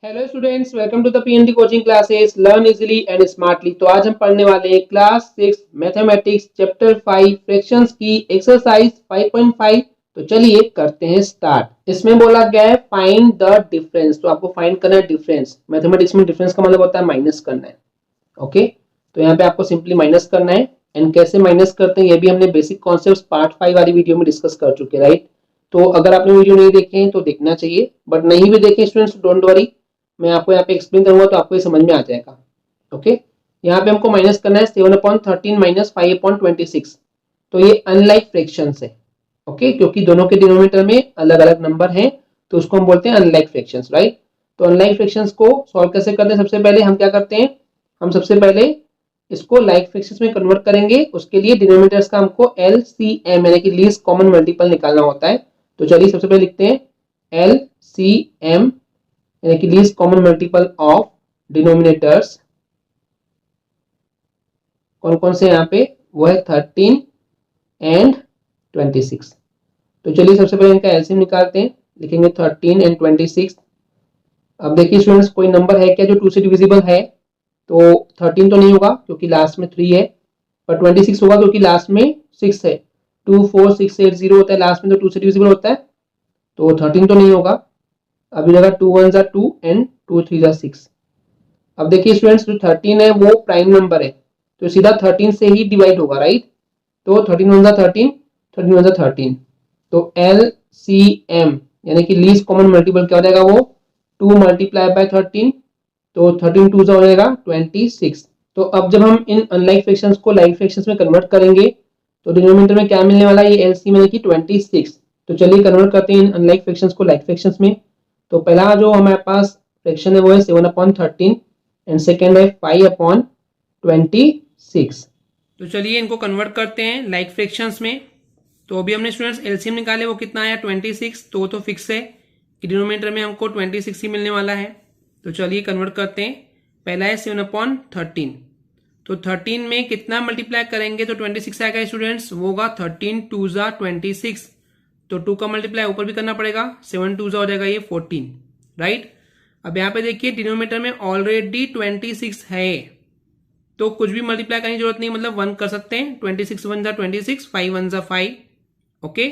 Hello students, welcome to the PND coaching classes learn easily and smartly. तो आज हम पढ़ने वाले हैं क्लास 6 मैथमेटिक्स चैप्टर 5 फ्रैक्शंस की एक्सरसाइज 5.5। तो चलिए करते हैं स्टार्ट। इसमें बोला गया है फाइंड द डिफरेंस। तो आपको फाइंड करना है डिफरेंस। मैथमेटिक्स में डिफरेंस का मतलब होता है माइनस करना है। ओके, तो यहाँ पे आपको सिंपली माइनस करना है। एंड कैसे माइनस करते हैं ये भी हमने बेसिक कॉन्सेप्ट्स पार्ट 5 वाली वीडियो में डिस्कस कर चुके हैं, राइट। तो अगर आपने वीडियो नहीं देखे हैं तो देखना चाहिए, बट नहीं भी देखे स्टूडेंट्स डोंट वरी, मैं आपको यहाँ पे एक्सप्लेन करूंगा तो आपको ये समझ में आ जाएगा। ओके, यहाँ पे हमको माइनस करना है 7/13 माइनस 5/26। तो ये अनलाइक फ्रैक्शंस है। ओके, क्योंकि दोनों के डिनोमिनेटर में अलग अलग नंबर हैं तो उसको हम बोलते हैं अनलाइक फ्रैक्शंस, राइट। तो अनलाइक फ्रैक्शंस को सॉल्व कैसे करते हैं, सबसे पहले हम क्या करते हैं, हम सबसे पहले इसको लाइक फ्रैक्शंस में कन्वर्ट करेंगे। उसके लिए डिनोमिनेटर्स का हमको एलसीएम यानी कि लीस्ट कॉमन मल्टीपल निकालना होता है। तो चलिए सबसे पहले लिखते हैं एलसीएम यानी कि least common multiple of denominators. कौन कौन से यहाँ पे, वो है 13 एंड 26। तो चलिए सबसे पहले इनका एलसीएम निकालते हैं। लिखेंगे 13 एंड 26। अब देखिए स्टूडेंट्स, कोई नंबर है क्या जो 2 से डिविजिबल है? तो 13 तो नहीं होगा क्योंकि लास्ट में 3 है, पर 26 होगा क्योंकि लास्ट में 6 है। 2 4 6 8 0 होता है लास्ट में, तो 2 से डिविजिबल होता है। तो 13 तो नहीं होगा। अब जगह 2 1 2 एंड 2 3 6। अब देखिए स्टूडेंट्स, जो 13 है वो प्राइम नंबर है तो सीधा 13 से ही डिवाइड होगा, राइट। तो 13 1 13, 13 1 13। तो एल सी एम यानी कि लीस्ट कॉमन मल्टीपल क्या हो जाएगा, वो 2 मल्टीप्लाई बाय 13। तो 13 2 हो जाएगा 26। तो अब जब हम इन अनलाइक फ्रैक्शंस को लाइक फ्रैक्शंस में कन्वर्ट करेंगे तो डिनोमिनेटर में क्या मिलने वाला है, ये एलसीएम यानी कि 26। तो चलिए कन्वर्ट करते हैं इन अनलाइक फ्रैक्शंस को लाइक फ्रैक्शंस में। तो पहला जो हमारे पास फ्रैक्शन है वो है 7/13 एंड सेकेंड है 5/26। तो चलिए इनको कन्वर्ट करते हैं लाइक फ्रैक्शंस में। तो अभी हमने स्टूडेंट्स एलसीएम निकाले, वो कितना आया 26। तो फिक्स है कि डिनोमिनेटर में हमको 26 ही मिलने वाला है। तो चलिए कन्वर्ट करते हैं। पहला है 7/13। तो 13 में कितना मल्टीप्लाई करेंगे तो 26 आएगा स्टूडेंट्स, वो होगा 13 2 26। तो 2 का मल्टीप्लाई ऊपर भी करना पड़ेगा, 7 2 हो जाएगा ये 14, राइट। अब यहाँ पे देखिए डिनोमिनेटर में ऑलरेडी 26 है तो कुछ भी मल्टीप्लाई करने की जरूरत नहीं, मतलब 1 कर सकते हैं। 26 1 26, 5 1 5। ओके,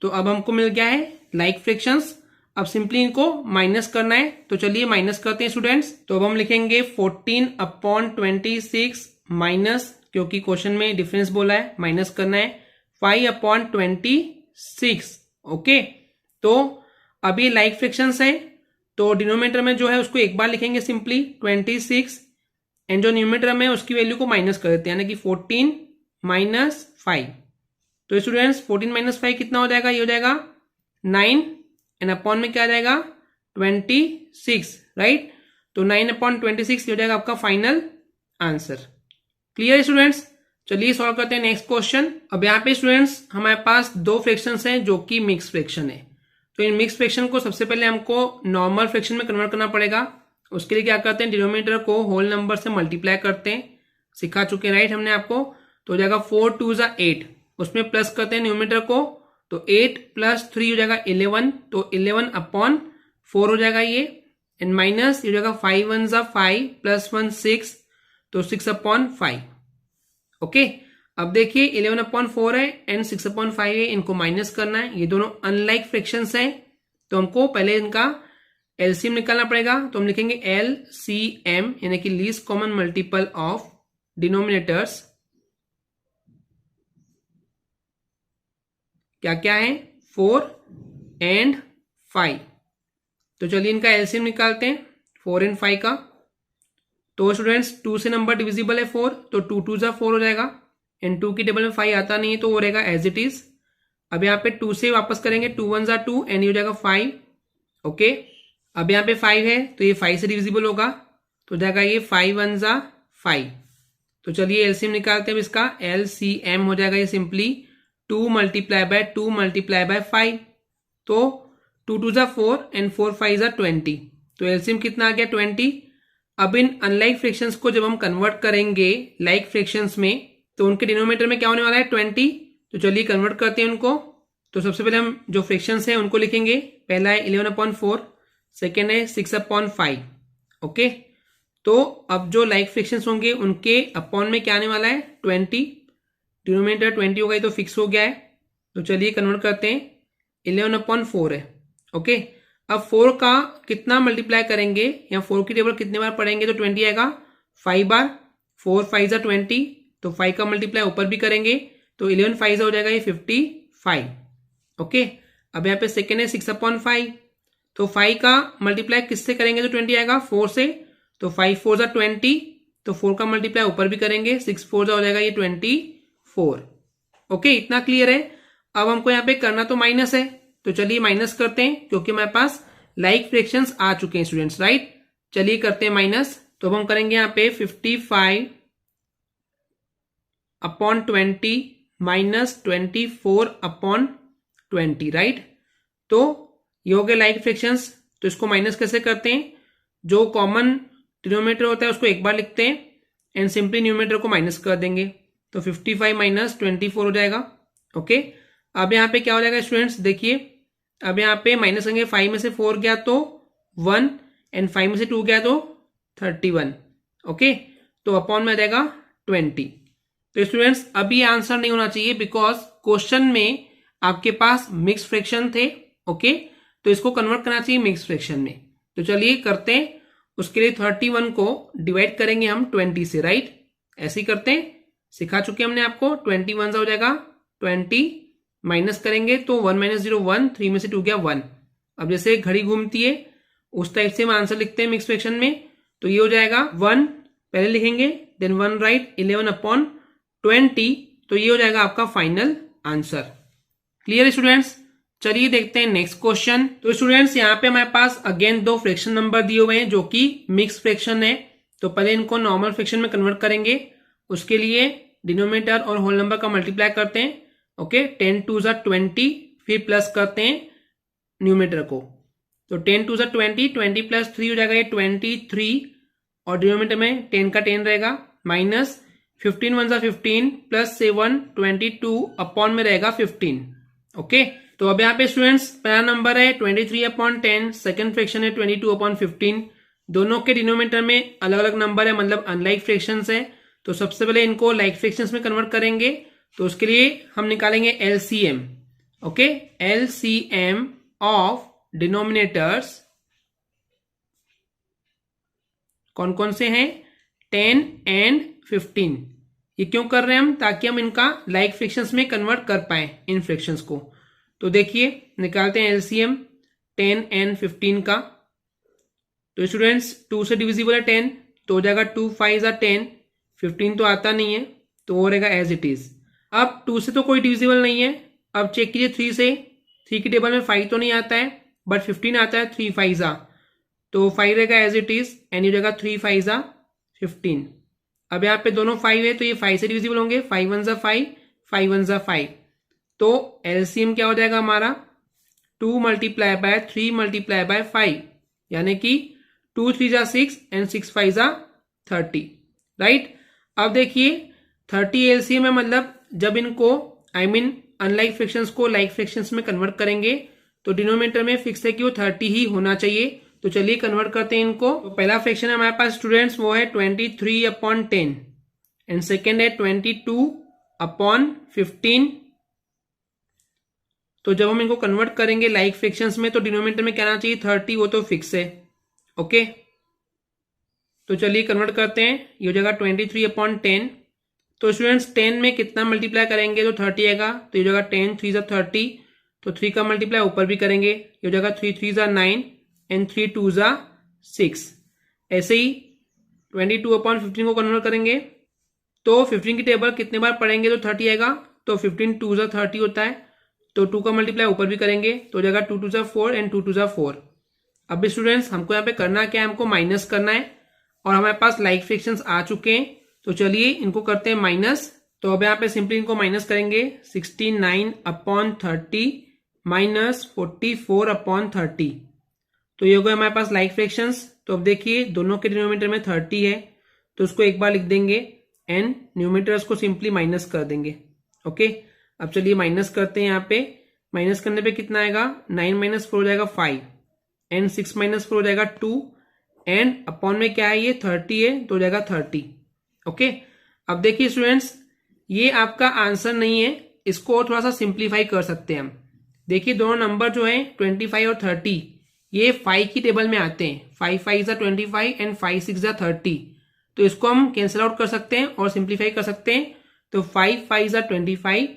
तो अब हमको मिल गया है लाइक फ्रैक्शंस। अब सिंपली इनको माइनस करना है, तो चलिए माइनस करते हैं स्टूडेंट्स। तो अब हम लिखेंगे 14/26 माइनस, क्योंकि क्वेश्चन में डिफरेंस बोला है माइनस करना है, 5/26। ओके, तो अब ये लाइक फ्रैक्शंस है तो डिनोमिनेटर में जो है उसको एक बार लिखेंगे सिंपली 26, एंड जो न्यूमरेटर में उसकी वैल्यू को माइनस कर देते हैं, यानी कि 14 माइनस 5। तो स्टूडेंट्स 14 माइनस 5 कितना हो जाएगा, ये हो जाएगा 9 एंड अपॉन में क्या आ जाएगा 26, राइट। तो 9/26 ये हो जाएगा आपका फाइनल आंसर। क्लियर स्टूडेंट्स, चलिए सॉल्व करते हैं नेक्स्ट क्वेश्चन। अब यहाँ पे स्टूडेंट्स हमारे पास दो फ्रैक्शंस हैं जो कि मिक्स फ्रैक्शन है। तो इन मिक्स फ्रैक्शन को सबसे पहले हमको नॉर्मल फ्रैक्शन में कन्वर्ट करना पड़ेगा। उसके लिए क्या करते हैं, डिनोमिनेटर को होल नंबर से मल्टीप्लाई करते हैं, सिखा चुके हैं, राइट, हमने आपको। तो हो जाएगा 4 2 8, उसमें प्लस करते हैं न्यूमरेटर को, तो 8 + 3 हो जाएगा 11, तो 11/4 हो जाएगा ये, एंड माइनस ये हो जाएगा 5 1 5 + 1 6, तो 6/5। ओके, अब देखिए 11/4 है एंड 6/5 है, इनको माइनस करना है। ये दोनों अनलाइक फ्रैक्शंस हैं तो हमको पहले इनका एलसीएम निकालना पड़ेगा। तो हम लिखेंगे एलसीएम यानी कि least common multiple of denominators. क्या क्या है, 4 एंड 5। तो चलिए इनका एलसीएम निकालते हैं 4 एंड 5 का। तो स्टूडेंट्स 2 से नंबर डिविजिबल है 4, तो 2 2 4 हो जाएगा, एंड 2 की टेबल में 5 आता नहीं है तो वो रहेगा एज इट इज। अब यहाँ पे 2 से वापस करेंगे, 2 1 2 एंड ये हो जाएगा 5। ओके, अब यहाँ पे 5 है तो ये 5 से डिविजिबल होगा, तो जाएगा ये 5 1 5। तो चलिए एलसीएम निकालते हैं इसका। एलसीएम हो जाएगा ये सिंपली 2 × 2 × 5। तो 2 2 4 एंड 4 5 20। तो एलसीएम कितना आ गया 20। अब इन अनलाइक फ्रैक्शंस को जब हम कन्वर्ट करेंगे लाइक फ्रैक्शंस में तो उनके डिनोमिनेटर में क्या होने वाला है 20। तो चलिए कन्वर्ट करते हैं उनको। तो सबसे पहले हम जो फ्रैक्शंस हैं उनको लिखेंगे। पहला है 11/4, सेकेंड है 6/5। ओके, तो अब जो लाइक फ्रैक्शंस होंगे उनके अपॉन में क्या आने वाला है 20, डिनोमिनेटर 20 हो गई तो फिक्स हो गया है। तो चलिए कन्वर्ट करते हैं, 11/4 है। ओके, अब 4 का कितना मल्टीप्लाई करेंगे या 4 की टेबल कितने बार पढ़ेंगे तो 20 आएगा 5 बार। 4 5 20, तो 5 का मल्टीप्लाई ऊपर भी करेंगे तो 11 5 हो जाएगा ये 55। ओके, अब यहाँ पे सेकेंड है 6/5, तो 5 का मल्टीप्लाई किससे करेंगे तो 20 आएगा 4 से, तो 5 4 20, तो 4 का मल्टीप्लाई ऊपर भी करेंगे 6 4 हो जाएगा ये 24। ओके, इतना क्लियर है। अब हमको यहाँ पे करना तो माइनस है, तो चलिए माइनस करते हैं क्योंकि हमारे पास लाइक फ्रैक्शंस आ चुके हैं स्टूडेंट्स, राइट। चलिए करते हैं माइनस। तो अब हम करेंगे यहाँ पे 55/20 माइनस 24/20, राइट। तो ये हो गए लाइक फ्रैक्शंस। तो इसको माइनस कैसे करते हैं, जो कॉमन डिनोमिनेटर होता है उसको एक बार लिखते हैं एंड सिंपली न्यूमरेटर को माइनस कर देंगे, तो 55 माइनस 24 हो जाएगा। ओके, अब यहाँ पे क्या हो जाएगा स्टूडेंट्स, देखिए अब यहाँ पे माइनस करेंगे, 5 में से 4 गया तो 1 एंड 5 में से 2 गया तो 31। ओके, तो अपॉन में आ जाएगा 20। तो स्टूडेंट्स अभी आंसर नहीं होना चाहिए बिकॉज क्वेश्चन में आपके पास मिक्स फ्रैक्शन थे। ओके, तो इसको कन्वर्ट करना चाहिए मिक्स फ्रैक्शन में। तो चलिए करते हैं, उसके लिए 31 को डिवाइड करेंगे हम 20 से, राइट। ऐसे ही करते हैं, सिखा चुके हमने आपको। 21 हो जाएगा 20, माइनस करेंगे तो 1 - 0 1, 3 में से 2 गया 1। अब जैसे घड़ी घूमती है उस टाइप से हम आंसर लिखते हैं मिक्स फ्रैक्शन में। तो ये हो जाएगा 1 पहले लिखेंगे देन 1 राइट, 11/20, तो ये हो जाएगा आपका फाइनल आंसर। Clear students. चलिए देखते हैं नेक्स्ट क्वेश्चन। तो स्टूडेंट्स यहाँ पे हमारे पास अगेन दो फ्रैक्शन नंबर दिए हुए हैं जो कि मिक्स फ्रैक्शन है। तो पहले इनको नॉर्मल फ्रैक्शन में कन्वर्ट करेंगे, उसके लिए डिनोमिनेटर और होल नंबर का मल्टीप्लाई करते हैं। ओके, 10 2 20, फिर प्लस करते हैं न्यूमरेटर को। तो 10 2 20, 20 + 3 हो जाएगा ये 23, और डिनोमिनेटर में 10 का 10 रहेगा, माइनस 15 1 15 प्लस 7 22 अपॉन में रहेगा 15। ओके, तो अब यहाँ पे स्टूडेंट्स पहला नंबर है 23/10, सेकंड फ्रैक्शन है 22/15। दोनों के डिनोमिनेटर में अलग अलग नंबर है, मतलब अनलाइक फ्रैक्शंस है। तो सबसे पहले इनको लाइक फ्रैक्शंस में कन्वर्ट करेंगे, तो उसके लिए हम निकालेंगे LCM. Okay, LCM of denominators कौन कौन से हैं, 10 एंड 15। ये क्यों कर रहे हैं हम, ताकि हम इनका लाइक फ्रैक्शंस में कन्वर्ट कर पाए इन फ्रैक्शंस को। तो देखिए निकालते हैं एलसीएम 10 एंड 15 का। तो स्टूडेंट्स 2 से डिविजिबल है 10, तो हो जाएगा 2 5 10, 15 तो आता नहीं है तो वो रहेगा एज इट इज। अब 2 से तो कोई डिविजिबल नहीं है, अब चेक कीजिए 3 से। 3 की टेबल में 5 तो नहीं आता है बट 15 आता है, 3 5 तो 5 रहेगा एज इट इज एंड ये रहेगा 3 5 15। अब यहाँ पे दोनों 5 है तो ये 5 से डिविजिबल होंगे, 5 1 5, 5 1 5। तो एलसीएम क्या हो जाएगा हमारा 2 × 3 × 5, यानी कि 2 3 6 एंड 6 5 30, राइट। अब देखिए 30 एलसीएम है, मतलब जब इनको अनलाइक फ्रैक्शंस को लाइक फ्रैक्शंस में कन्वर्ट करेंगे तो डिनोमिनेटर में फिक्स है कि वो 30 ही होना चाहिए। तो चलिए कन्वर्ट करते हैं इनको। तो पहला फ्रैक्शन है हमारे पास स्टूडेंट्स वो है 23/10 एंड सेकेंड है 22/15। तो जब हम इनको कन्वर्ट करेंगे लाइक फ्रैक्शंस में तो डिनोमिनेटर में क्या आना चाहिए 30, वो तो फिक्स है। ओके, तो चलिए कन्वर्ट करते हैं, ये हो जाएगा 23/10। तो स्टूडेंट्स 10 में कितना मल्टीप्लाई करेंगे तो 30 आएगा, तो ये हो जाएगा 10 3 30, तो 3 का मल्टीप्लाई ऊपर भी करेंगे, ये हो जाएगा 3 3 9 एंड 3 2 6। ऐसे ही 22/15 को कन्वर्ट करेंगे तो 15 की टेबल कितने बार पढ़ेंगे तो 30 आएगा, तो 15 2 30 होता है, तो 2 का मल्टीप्लाई ऊपर भी करेंगे तो हो जाएगा 2 2 4 एंड 2 2 4। अब स्टूडेंट्स हमको यहाँ पे करना क्या है, हमको माइनस करना है और हमारे पास लाइक फ्रैक्शंस आ चुके हैं। तो चलिए इनको करते हैं माइनस। तो अब यहाँ पे सिंपली इनको माइनस करेंगे, 69/30 माइनस 44/30। तो ये हो गया हमारे पास लाइक फ्रैक्शंस। तो अब देखिए दोनों के डिनोमिनेटर में 30 है तो उसको एक बार लिख देंगे एंड न्यूमरेटर्स को सिंपली माइनस कर देंगे। ओके, अब चलिए माइनस करते हैं। यहाँ पे माइनस करने पे कितना आएगा, 9 - 4 हो जाएगा 5 एंड 6 माइनस 4 हो जाएगा 2 एंड अपॉन में क्या है ये 30 है तो हो जाएगा 30। ओके, अब देखिए स्टूडेंट्स, ये आपका आंसर नहीं है, इसको और थोड़ा सा सिंप्लीफाई कर सकते हैं हम। देखिए दोनों नंबर जो है 25 और 30 ये 5 की टेबल में आते हैं। 5 5 जा 25 एंड 5 6 जा 30, तो इसको हम कैंसिल आउट कर सकते हैं और सिंप्लीफाई कर सकते हैं। तो 5 5 जा 25,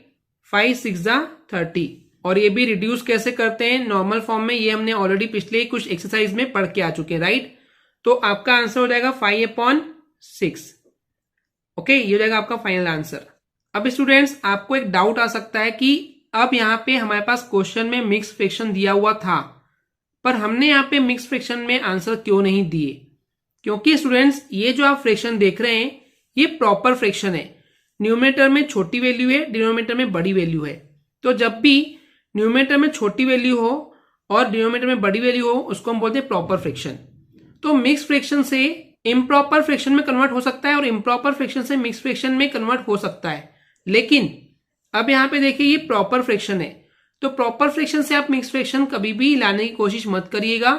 5 6 जा 30, और ये भी रिड्यूस कैसे करते हैं नॉर्मल फॉर्म में, ये हमने ऑलरेडी पिछले कुछ एक्सरसाइज में पढ़ के आ चुके हैं, राइट। तो आपका आंसर हो जाएगा 5/6। ओके, ये हो जाएगा आपका फाइनल आंसर। अब स्टूडेंट्स आपको एक डाउट आ सकता है कि अब यहाँ पे हमारे पास क्वेश्चन में मिक्स फ्रैक्शन दिया हुआ था, पर हमने यहाँ पे मिक्स फ्रैक्शन में आंसर क्यों नहीं दिए? क्योंकि स्टूडेंट्स ये जो आप फ्रैक्शन देख रहे हैं ये प्रॉपर फ्रैक्शन है। न्यूमरेटर में छोटी वैल्यू है, डिनोमिनेटर में बड़ी वैल्यू है। तो जब भी न्यूमरेटर में छोटी वैल्यू हो और डिनोमिनेटर में बड़ी वैल्यू हो उसको हम बोलते हैं प्रॉपर फ्रैक्शन। तो मिक्स फ्रैक्शन से इम्प्रॉपर फ्रैक्शन में कन्वर्ट हो सकता है और इम्प्रॉपर फ्रैक्शन से मिक्स फ्रैक्शन में कन्वर्ट हो सकता है। लेकिन अब यहां पे देखिए ये प्रॉपर फ्रैक्शन है, तो प्रॉपर फ्रैक्शन से आप मिक्स फ्रैक्शन कभी भी लाने की कोशिश मत करिएगा,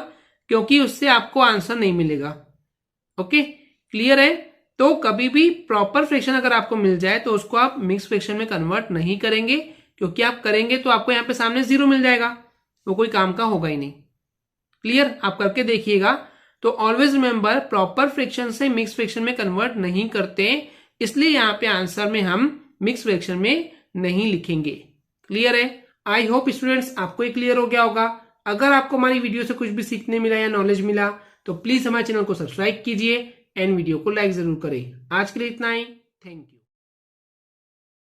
क्योंकि उससे आपको आंसर नहीं मिलेगा। ओके, क्लियर है। तो कभी भी प्रॉपर फ्रैक्शन अगर आपको मिल जाए तो उसको आप मिक्स फ्रैक्शन में कन्वर्ट नहीं करेंगे, क्योंकि आप करेंगे तो आपको यहाँ पे सामने 0 मिल जाएगा, वो कोई काम का होगा ही नहीं। क्लियर, आप करके देखिएगा। तो ऑलवेज रिमेंबर प्रॉपर फ्रैक्शन से मिक्स फ्रैक्शन में कन्वर्ट नहीं करते, इसलिए यहाँ पे आंसर में हम मिक्स फ्रैक्शन में नहीं लिखेंगे। क्लियर है। आई होप स्टूडेंट्स आपको ये क्लियर हो गया होगा। अगर आपको हमारी वीडियो से कुछ भी सीखने मिला या नॉलेज मिला तो प्लीज हमारे चैनल को सब्सक्राइब कीजिए एंड वीडियो को लाइक जरूर करें। आज के लिए इतना ही, थैंक यू।